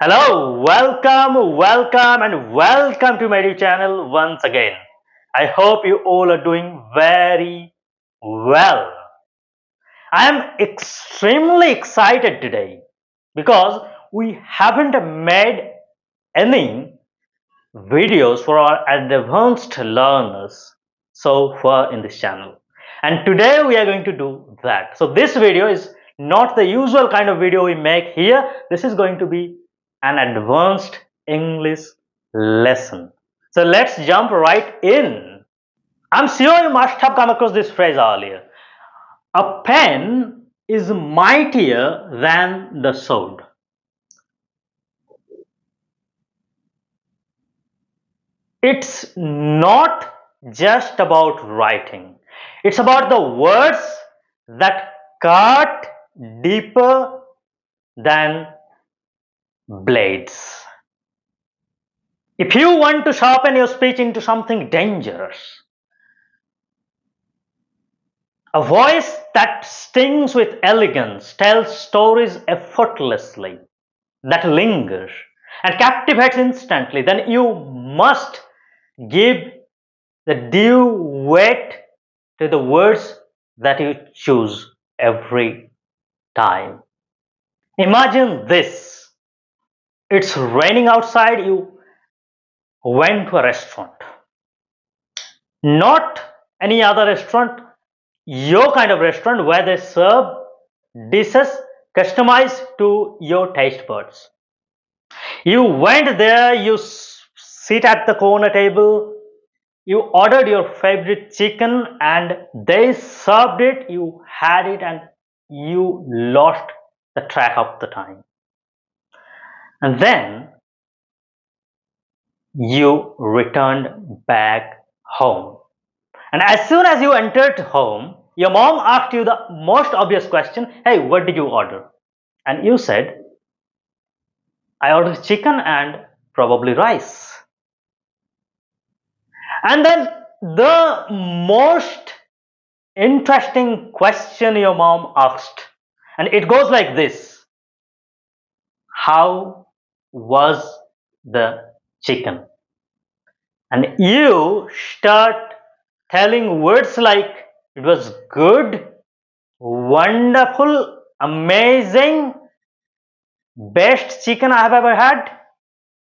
Hello, welcome to my YouTube channel once again. I hope you all are doing very well. I am extremely excited today because we haven't made any videos for our advanced learners so far in this channel. And today we are going to do that. So this video is not the usual kind of video we make here. This is going to be an advanced English lesson. So let's jump right in. I'm sure you must have come across this phrase earlier. A pen is mightier than the sword. It's not just about writing. It's about the words that cut deeper than blades. If you want to sharpen your speech into something dangerous, a voice that stings with elegance, tells stories effortlessly, that lingers and captivates instantly, then you must give the due weight to the words that you choose every time. Imagine this. It's raining outside, you went to a restaurant. Not any other restaurant, your kind of restaurant where they serve dishes customized to your taste buds. You went there, you sit at the corner table, you ordered your favorite chicken and they served it, you had it and you lost the track of the time. And then you returned back home. And as soon as you entered home, your mom asked you the most obvious question, hey, what did you order? And you said, I ordered chicken and probably rice. And then the most interesting question your mom asked, and it goes like this: how was the chicken? And you start telling words like it was good, wonderful, amazing, best chicken I have ever had.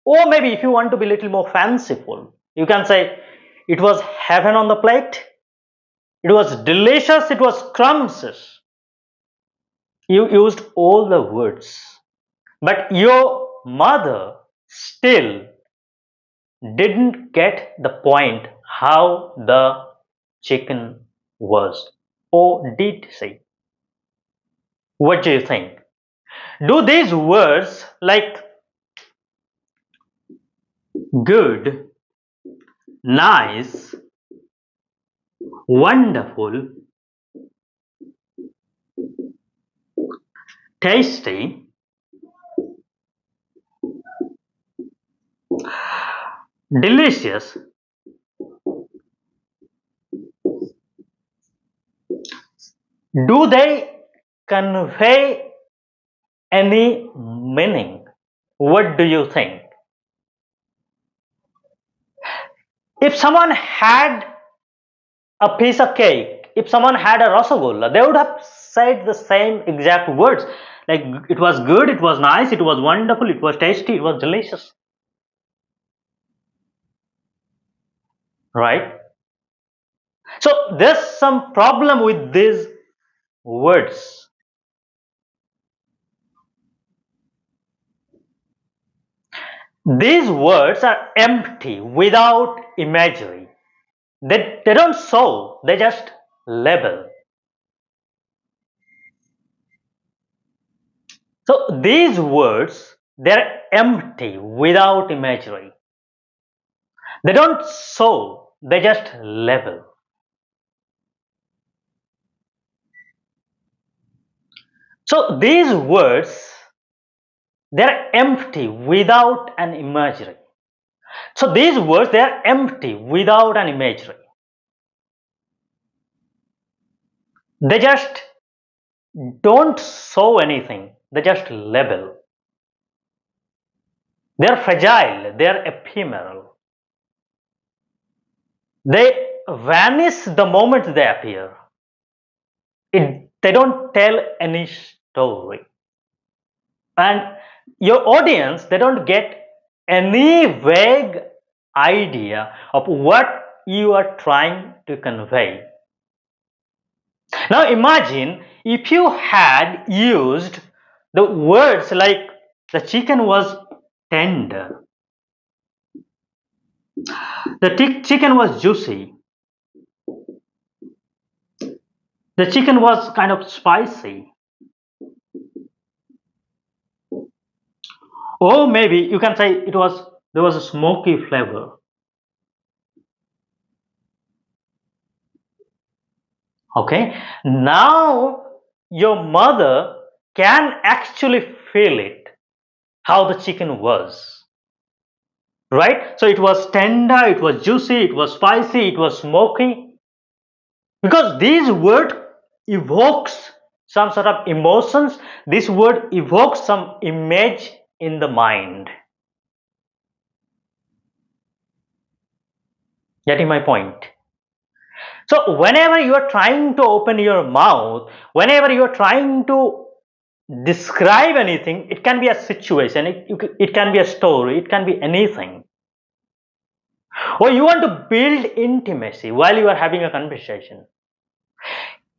Or maybe if you want to be a little more fanciful, you can say it was heaven on the plate, it was delicious, it was scrumptious. You used all the words, but your mother still didn't get the point how the chicken was. Or did she? What do you think? Do these words like good, nice, wonderful, tasty, delicious, do they convey any meaning? What do you think? If someone had a piece of cake, if someone had a rasagolla, they would have said the same exact words. Like it was good, it was nice, it was wonderful, it was tasty, it was delicious. Right? So there's some problem with these words. These words are empty without imagery. They don't show, they just label. So these words, they're empty without imagery. They don't show, they just label. So these words, they're empty without an imagery. So these words, they're empty without an imagery. They just don't show anything, they just label. They're fragile, they're ephemeral. They vanish the moment they appear. They don't tell any story. And your audience, they don't get any vague idea of what you are trying to convey. Now imagine if you had used the words like the chicken was tender, the chicken was juicy, the chicken was kind of spicy, or maybe you can say there was a smoky flavor. Okay, now your mother can actually feel it, how the chicken was, right? So it was tender, it was juicy, it was spicy, it was smoky, because these word evokes some sort of emotions. This word evokes some image in the mind. Getting my point? So whenever you are trying to open your mouth, whenever you are trying to describe anything, it can be a situation, it can be a story, it can be anything, or you want to build intimacy while you are having a conversation,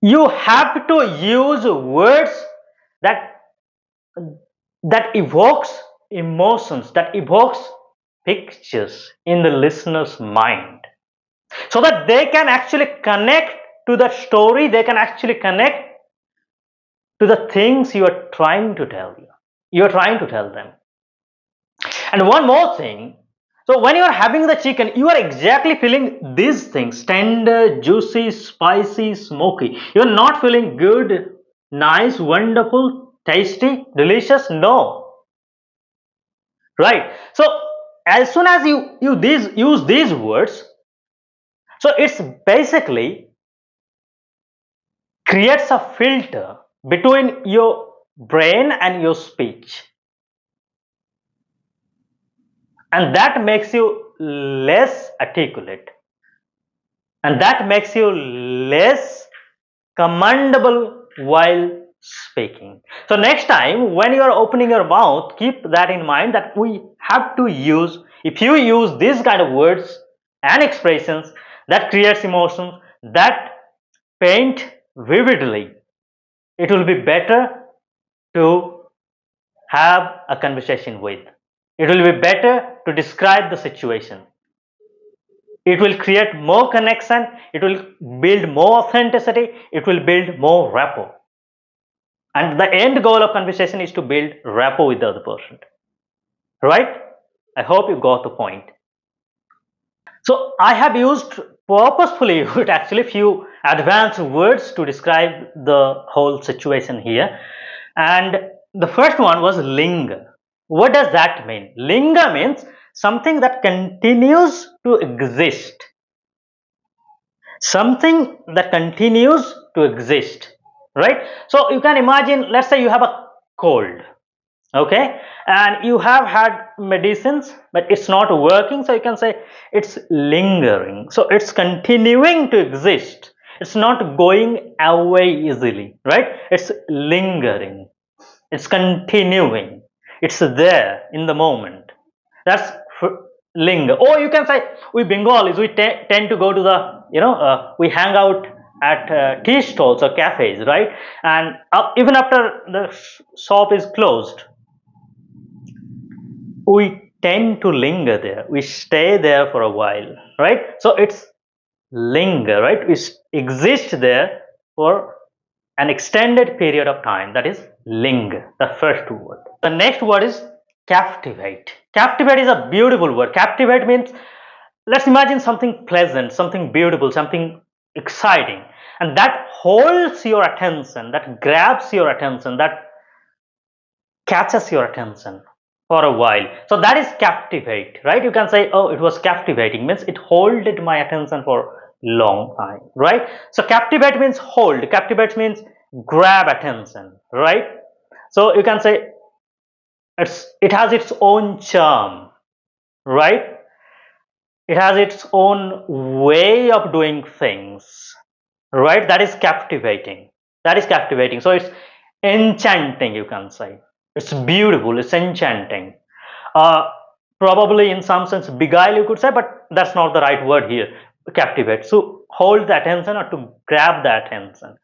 you have to use words that evokes emotions, that evokes pictures in the listener's mind, so that they can actually connect to the story, they can actually connect to the things you are trying to tell them. And one more thing, so when you are having the chicken, you are exactly feeling these things: tender, juicy, spicy, smoky. You are not feeling good, nice, wonderful, tasty, delicious. No. Right? So as soon as use these words, so it's basically creates a filter between your brain and your speech, and that makes you less articulate, and that makes you less commendable while speaking. So next time when you are opening your mouth, keep that in mind, that we have to use, if you use these kind of words and expressions that creates emotions, that paint vividly, it will be better to have a conversation with. It will be better to describe the situation. It will create more connection, it will build more authenticity, it will build more rapport. And the end goal of conversation is to build rapport with the other person. Right? I hope you got the point. So I have used purposefully actually few advanced words to describe the whole situation here. And the first one was linger. What does that mean? Linger means something that continues to exist. Something that continues to exist. Right? So you can imagine, let's say you have a cold. Okay, and you have had medicines but it's not working, so you can say it's lingering, so it's continuing to exist, it's not going away easily, right? It's lingering, it's continuing, it's there in the moment. That's linger. Or you can say, we Bengalis, we tend to go to the, we hang out at tea stalls or cafes, right? And even after the shop is closed, we tend to linger there, we stay there for a while, right? So it's linger, right? We exist there for an extended period of time, that is linger, the first word. The next word is captivate. Captivate is a beautiful word. Captivate means, let's imagine something pleasant, something beautiful, something exciting, and that holds your attention, that grabs your attention, that catches your attention for a while. So that is captivate, right? You can say, oh, it was captivating, means it holded my attention for long time, right? So captivate means hold, captivate means grab attention, right? So you can say it has its own charm, right? It has its own way of doing things, right? That is captivating. That is captivating. So it's enchanting, you can say. It's beautiful, it's enchanting. Uh, Probably in some sense beguile, you could say, but that's not the right word here. Captivate. So hold the attention or to grab the attention,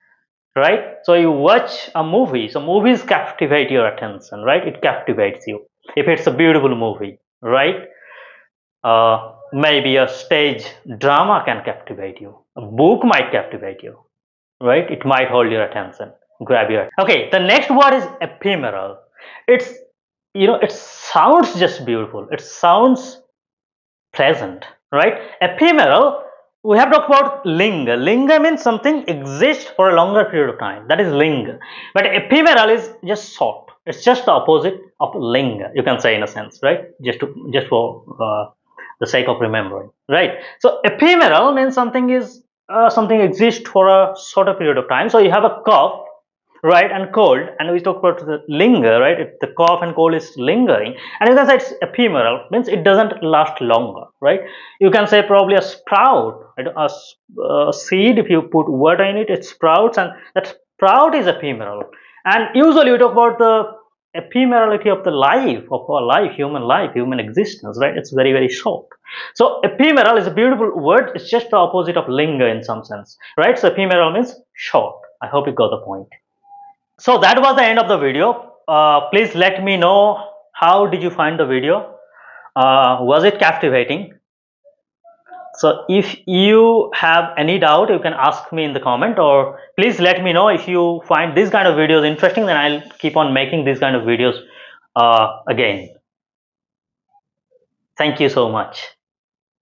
right? So you watch a movie. So movies captivate your attention, right? It captivates you. If it's a beautiful movie, right? Maybe a stage drama can captivate you. A book might captivate you, right? It might hold your attention, grab your. Okay, the next word is ephemeral. It's, it sounds just beautiful. It sounds pleasant, right? Ephemeral. We have talked about linga. Linga means something exists for a longer period of time. That is linga. But ephemeral is just short. It's just the opposite of linga. You can say in a sense, right? Just for the sake of remembering, right? So ephemeral means something exists for a shorter period of time. So you have a cough, right, and cold, and we talk about the linger, right? If the cough and cold is lingering, and you can say it's ephemeral, means it doesn't last longer, right? You can say probably a sprout, right? A seed, if you put water in it, it sprouts, and that sprout is ephemeral. And usually we talk about the ephemerality of the human life, human existence, right? It's very, very short. So ephemeral is a beautiful word. It's just the opposite of linger in some sense, right? So ephemeral means short. I hope you got the point. So that was the end of the video. Please let me know, how did you find the video? Was it captivating? So if you have any doubt, you can ask me in the comment, or please let me know if you find these kind of videos interesting. Then I'll keep on making these kind of videos again. Thank you so much.